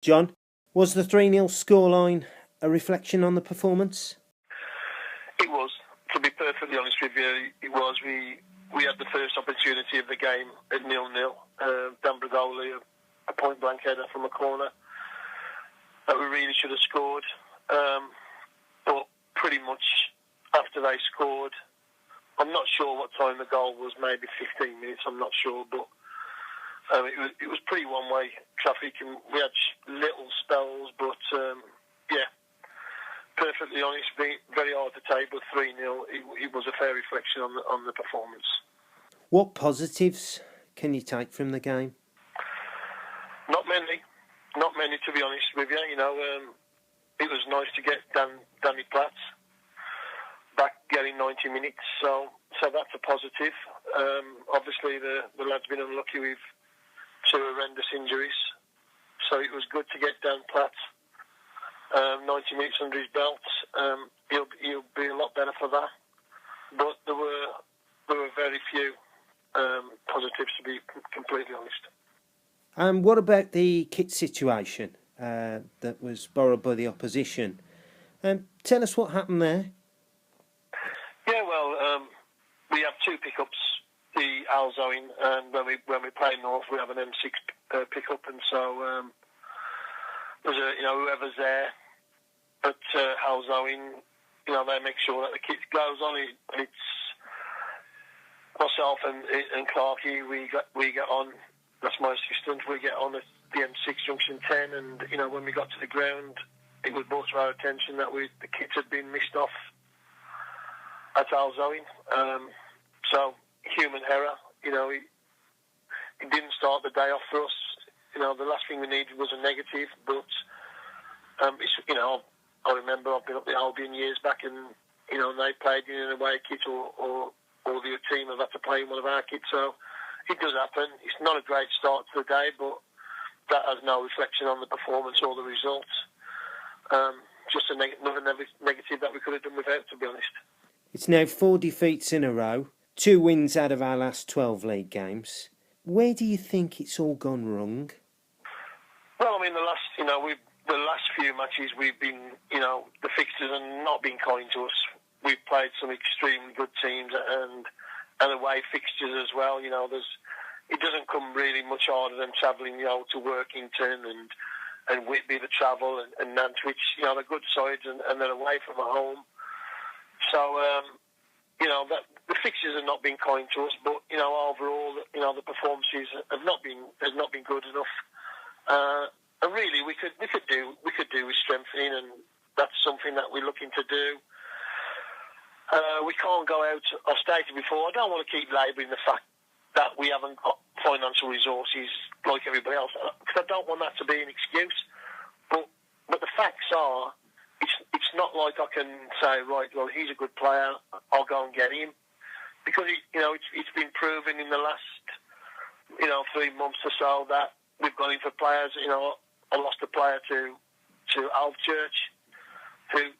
John, was the 3-0 scoreline a reflection on the performance? It was. To be perfectly honest with you, it was. We had the first opportunity of the game at 0-0. Dan Brigoli, a point-blank header from a corner that we really should have scored. But pretty much after they scored, I'm not sure what time the goal was, maybe 15 minutes, I'm not sure, but it was pretty one-way traffic, and we had little spells, but perfectly honest, very hard to take, but 3-0, it was a fair reflection on the performance. What positives can you take from the game? Not many, to be honest with you. It was nice to get Danny Platz back getting 90 minutes, so that's a positive. Obviously, the lad's been unlucky with 2 horrendous injuries, so it was good to get Dan Platz 90 minutes under his belt. He'll be a lot better for that. But there were very few positives, to be completely honest. What about the kit situation that was borrowed by the opposition? Tell us what happened there. Yeah, well, we have 2 pickups, the Halesowen, and when we play North, we have an M6 pickup, and so there's whoever's there at Halesowen, they make sure that the kit goes on. And it's myself and Clarkey. We get on. That's my assistant. We get on at the M6 junction 10, and when we got to the ground, it was brought to our attention that the kit had been missed off at Halesowen. So human error. It didn't start the day off for us. The last thing we needed was a negative, but I remember I've been up the Albion years back, and they played in an away kit, or the team have had to play in one of our kits. So it does happen. It's not a great start to the day, but that has no reflection on the performance or the results. Just another negative that we could have done without, to be honest. It's now 4 defeats in a row, 2 wins out of our last 12 league games. Where do you think it's all gone wrong? Well, I mean, the last few matches we've been, the fixtures have not been kind to us. We've played some extremely good teams and away fixtures as well. It doesn't come really much harder than travelling, to Workington and Whitby, the travel, and Nantwich. They're good sides, and they're away from home. So, that the fixtures have not been kind to us. But overall, the performances have not been good enough. And really, we could do with strengthening, and that's something that we're looking to do. We can't go out. I've stated before, I don't want to keep labelling the fact that we haven't got financial resources like everybody else, because I don't want that to be an excuse. But the facts are, it's not like I can say, right, well, he's a good player, I'll go and get him, because it's been proven in the last 3 months or so that we've gone in for players. I lost a player to Alvechurch, who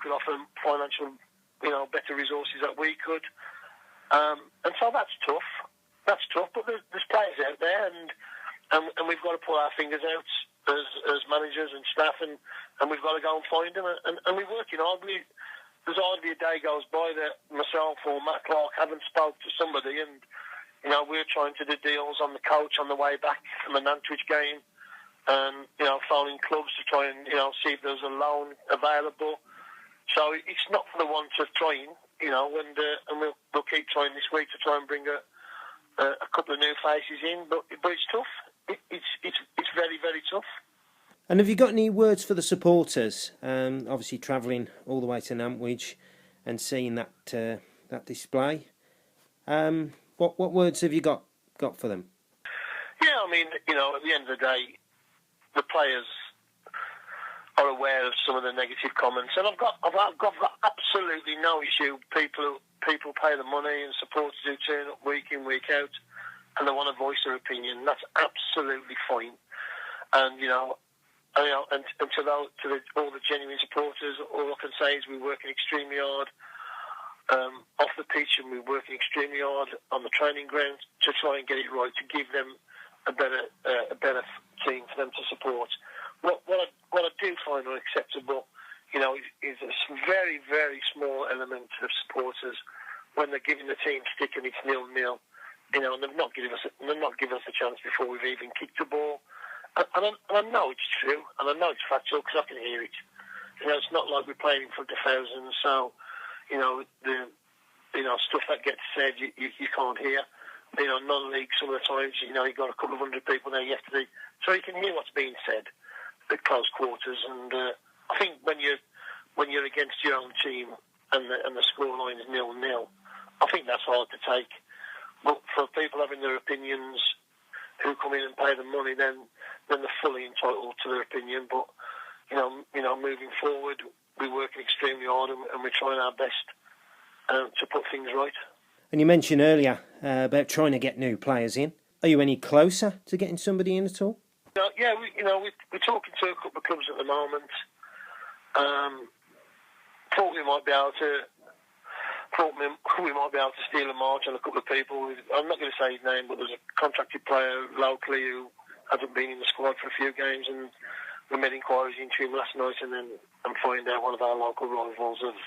could offer financial, better resources that we could. And so that's tough. That's tough, but there's players out there, and we've got to pull our fingers out as managers and staff, and we've got to go and find them. And we're working hard. There's hardly a day goes by that myself or Matt Clark haven't spoke to somebody, and we're trying to do deals on the coach on the way back from the Nantwich game, and phoning clubs to try and see if there's a loan available. So it's not for the want of trying, and we'll keep trying this week to try and bring a couple of new faces in, but it's tough. It's very, very tough. And have you got any words for the supporters? Obviously, travelling all the way to Nantwich and seeing that display. What words have you got for them? Yeah, I mean, at the end of the day, the players are aware of some of the negative comments, and I've got absolutely no issue. People pay the money, and supporters who turn up week in, week out, and they want to voice their opinion. That's absolutely fine. And and to all the genuine supporters, all I can say is we're working extremely hard off the pitch, and we're working extremely hard on the training ground to try and get it right, to give them a better team for them to support. What I do find unacceptable, is a very, very small element of supporters when they're giving the team stick and it's 0-0. And they've not given us a chance before we've even kicked the ball. And I know it's true, and I know it's factual because I can hear it. It's not like we're playing in front of thousands, so the stuff that gets said you can't hear. Non-league some of the times, you've got a couple of hundred people there yesterday, so you can hear what's being said at close quarters. And I think when you're against your own team and the scoreline is 0-0, I think that's hard to take. But for people having their opinions who come in and pay the money, then they're fully entitled to their opinion. But moving forward, we're working extremely hard and we're trying our best to put things right. And you mentioned earlier about trying to get new players in. Are you any closer to getting somebody in at all? Yeah, we're talking to a couple of clubs at the moment. Thought we might be able to steal a march on a couple of people. I'm not going to say his name, but there's a contracted player locally who hasn't been in the squad for a few games, and we made inquiries into him last night, and find out one of our local rivals have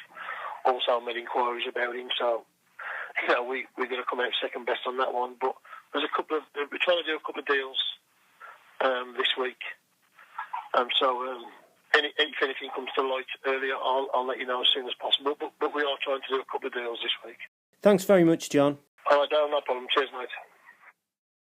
also made inquiries about him. So, we're going to come out second best on that one. But we're trying to do a couple of deals this week. If anything comes to light earlier, I'll let you know as soon as possible. But we are trying to do a couple of deals this week. Thanks very much, John. All right, no problem. Cheers, mate.